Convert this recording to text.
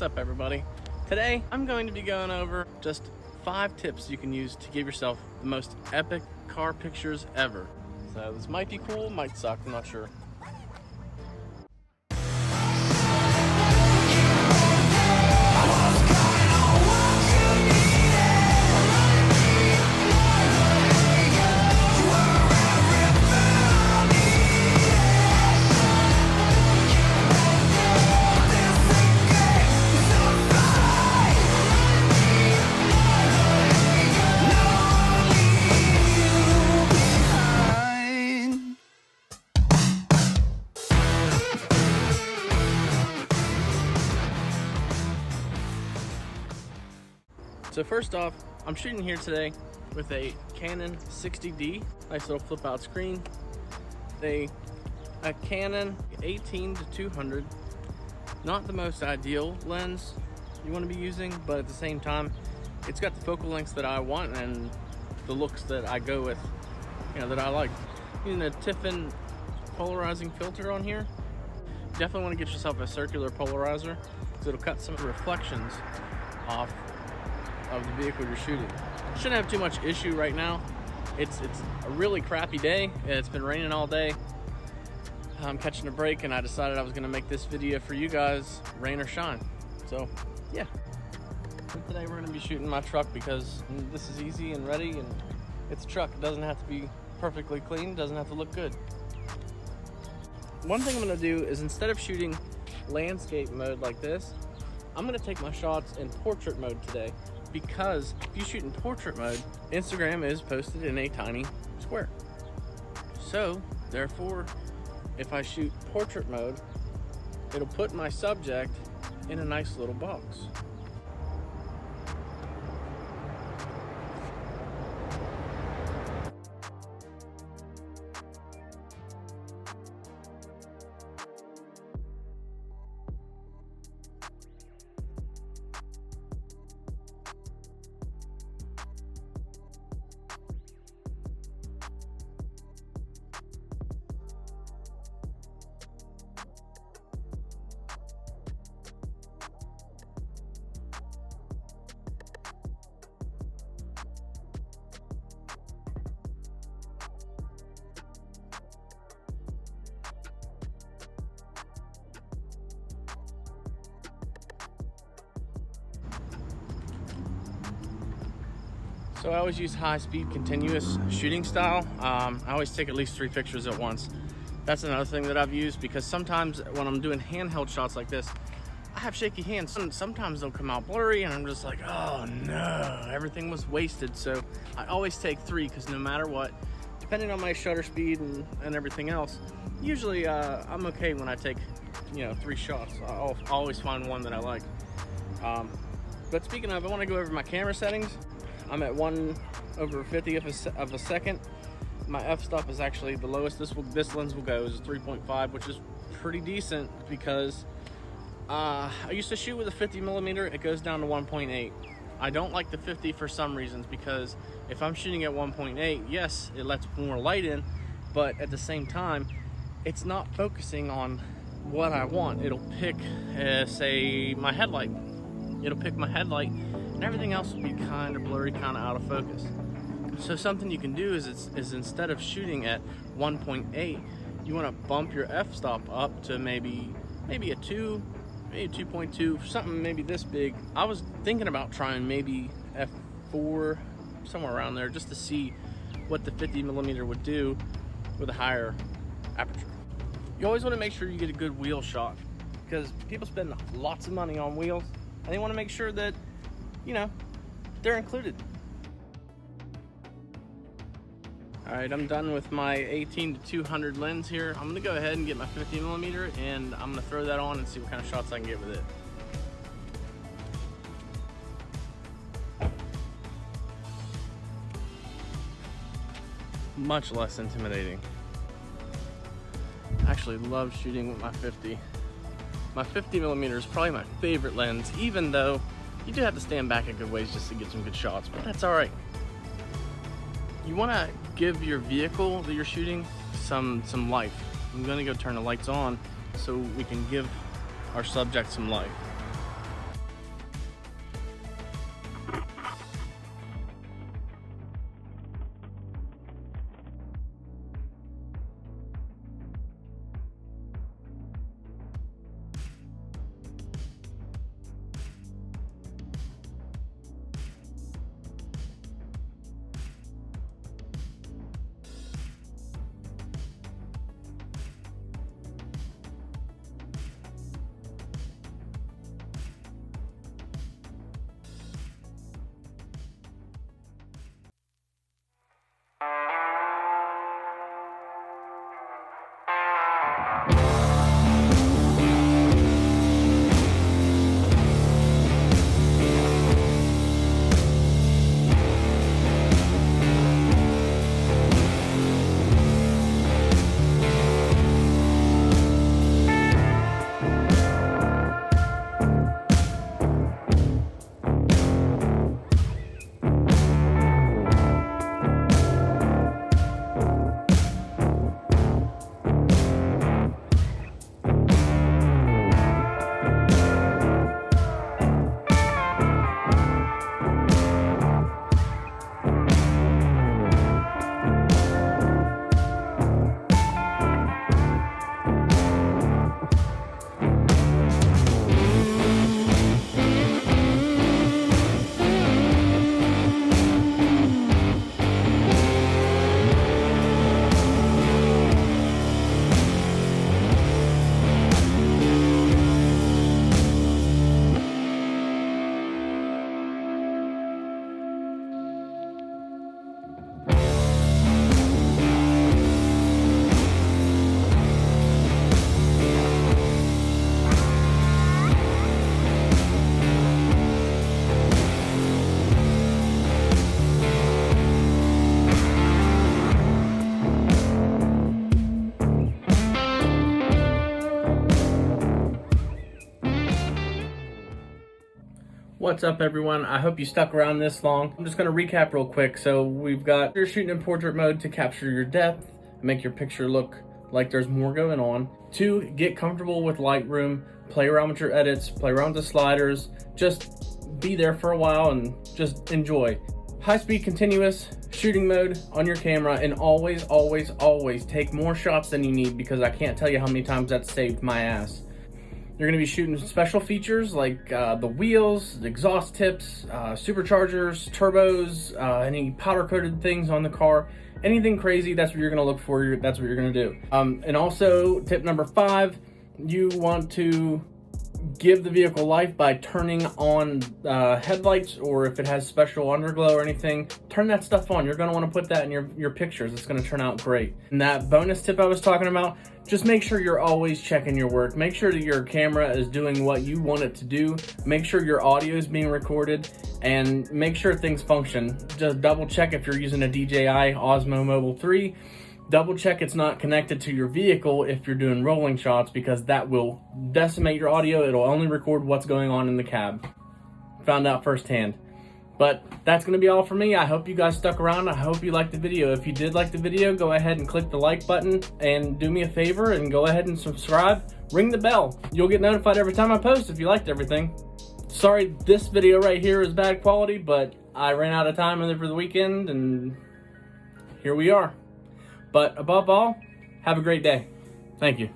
What's up, everybody? Today I'm going to be going over just 5 tips you can use to give yourself the most epic car pictures ever. So this might be cool, might suck, I'm not sure. So first off, I'm shooting here today with a Canon 60D, nice little flip out screen, a Canon 18-200, not the most ideal lens you want to be using, but at the same time, it's got the focal lengths that I want and the looks that I go with, that I like. Using a Tiffin polarizing filter on here. Definitely want to get yourself a circular polarizer because it'll cut some reflections off of the vehicle you're shooting. Shouldn't have too much issue right now. It's a really crappy day. It's been raining all day. I'm catching a break and I decided I was gonna make this video for you guys, rain or shine. So yeah. So today we're gonna be shooting my truck because this is easy and ready, and it's a truck. It doesn't have to be perfectly clean, doesn't have to look good. One thing I'm gonna do is, instead of shooting landscape mode like this, I'm gonna take my shots in portrait mode today, because if you shoot in portrait mode, Instagram is posted in a tiny square. So therefore, if I shoot portrait mode, it'll put my subject in a nice little box. So I always use high-speed continuous shooting style. I always take at least 3 pictures at once. That's another thing that I've used, because sometimes when I'm doing handheld shots like this, I have shaky hands. Sometimes they'll come out blurry and I'm just like, oh no, everything was wasted. So I always take 3, because no matter what, depending on my shutter speed and everything else, usually I'm okay when I take 3 shots. I'll always find one that I like. But speaking of, I want to go over my camera settings. I'm at 1/50 of a second. My f-stop is actually the lowest this lens will go, is 3.5, which is pretty decent, because I used to shoot with a 50mm. It goes down to 1.8. I don't like the 50 for some reasons, because if I'm shooting at 1.8, yes, it lets more light in, but at the same time, it's not focusing on what I want. It'll pick, say, my headlight. It'll pick my headlight, and everything else will be kind of blurry, kind of out of focus. So something you can do is instead of shooting at 1.8, you want to bump your f-stop up to maybe a 2, maybe 2.2, something maybe this big. I was thinking about trying maybe f4, somewhere around there, just to see what the 50mm would do with a higher aperture. You always want to make sure you get a good wheel shot, because people spend lots of money on wheels, and they want to make sure that they're included. All right, I'm done with my 18-200 lens here. I'm gonna go ahead and get my 50mm, and I'm gonna throw that on and see what kind of shots I can get with it. Much less intimidating. I actually love shooting with my 50. My 50mm is probably my favorite lens, even though you do have to stand back a good ways just to get some good shots, but that's all right. You want to give your vehicle that you're shooting some life. I'm going to go turn the lights on so we can give our subject some life. What's up, everyone? I hope you stuck around this long. I'm just going to recap real quick. So we've got you're shooting in portrait mode to capture your depth, make your picture look like there's more going on. 2, get comfortable with Lightroom, play around with your edits, play around with the sliders, just be there for a while and just enjoy. High-speed continuous shooting mode on your camera, and always, always, always take more shots than you need, because I can't tell you how many times that's saved my ass. You're going to be shooting special features like the wheels, the exhaust tips, superchargers, turbos, any powder coated things on the car, anything crazy. That's what you're going to look for. That's what you're going to do. And also, tip number 5, you want to give the vehicle life by turning on headlights, or if it has special underglow or anything, turn that stuff on. You're going to want to put that in your pictures. It's going to turn out great. And that bonus tip I was talking about, just make sure you're always checking your work. Make sure that your camera is doing what you want it to do. Make sure your audio is being recorded, and make sure things function. Just double check if you're using a DJI Osmo Mobile 3. Double check it's not connected to your vehicle if you're doing rolling shots, because that will decimate your audio. It'll only record what's going on in the cab. Found out firsthand. But that's going to be all for me. I hope you guys stuck around. I hope you liked the video. If you did like the video, go ahead and click the like button, and do me a favor and go ahead and subscribe. Ring the bell. You'll get notified every time I post if you liked everything. Sorry this video right here is bad quality, but I ran out of time over the weekend, and here we are. But above all, have a great day. Thank you.